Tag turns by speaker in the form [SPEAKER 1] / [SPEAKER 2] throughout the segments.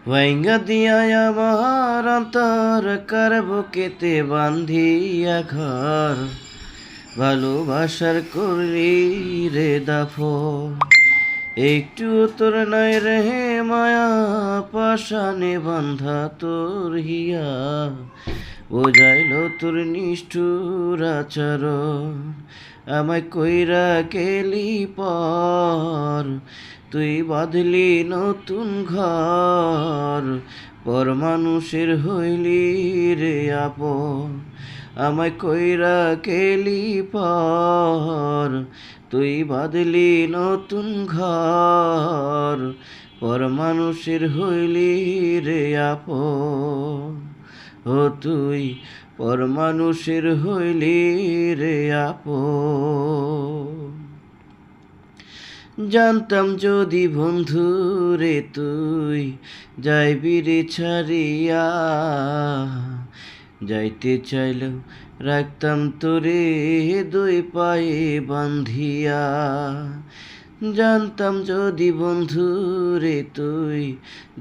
[SPEAKER 1] ভাইঙ্গা দিয়া আমার অন্তর কার বুকেতে বান্ধিয়া ঘর, ভালোবাসার করলি রে দাফন। একটু তোর নাই রে মায়া, পাশানে বান্ধা তোর হিয়া, বোঝাইল তোর নিষ্ঠুর আচরণ। আমায় কইরা গেলি পর, তুই বাঁধলি নতুন ঘর, পর মানুষের হইলি রে আপন। আমায় কইরা গেলি পর, তুই বাঁধলি নতুন ঘর, পর মানুষের হইলি রে আপন। ও তুই পর মানুষের হইলি রে আপন। জানতাম যদি বন্ধু রে তুই যাইবি রে ছাড়িয়া, যাইতে চাইলেও রাখতাম তোরে দুই পায়ে বান্ধিয়া। জানতাম যদি বন্ধু রে তুই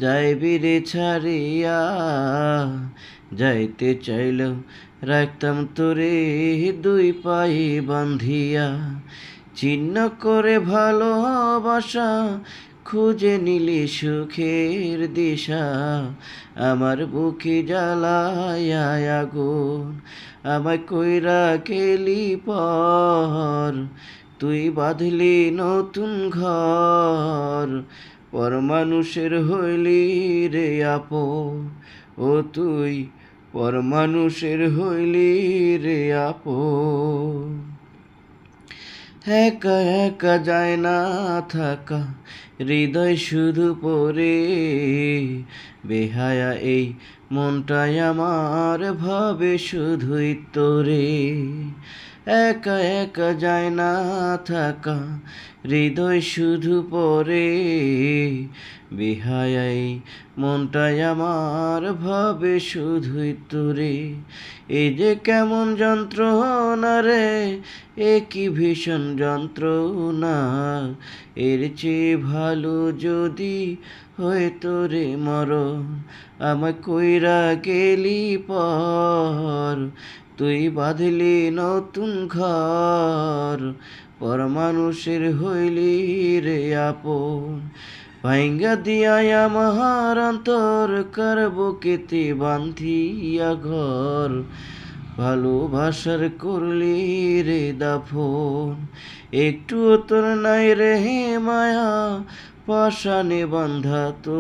[SPEAKER 1] যাইবি রে ছাড়িয়া, যাইতে চাইলেও রাখতাম তোরে দুই পায়ে বান্ধিয়া। চিহ্ন করে ভালোবাসা খুঁজে নিলি সুখের দিশা, আমার বুকে জ্বালায় আগুন। আমায় কইরা গেলি পর, তুই বাঁধলি নতুন ঘর, পর মানুষের হইলি রে আপন। ও তুই পর মানুষের হইলি রে আপন। একা একা যায় না থাকা, হৃদয় শুধু পড়ে, বেহায়া এই মনটাই আমার ভাবে শুধুই তোরে। একা একা যায় না থাকা, হৃদয় শুধু পড়ে, বেহায়া এই মনটাই আমার ভাবে শুধুই তোরে। এই যে কেমন যন্ত্রণা রে, এ কি ভীষণ যন্ত্রণা, এর চেয়ে ভালো যদি হয়তো রে মরণ। আমায় কইরা গেলি পর, তুই বাঁধলি নতুন ঘর, পর মানুষের হইলি রে আপন। ভাইঙ্গা দিয়া আমার অন্তর কার বুকেতে বান্ধিয়া ঘর, ভালোবাসার করলি রে দাফন। একটু তোর নাই রে মায়া, পাশানে বান্ধা তো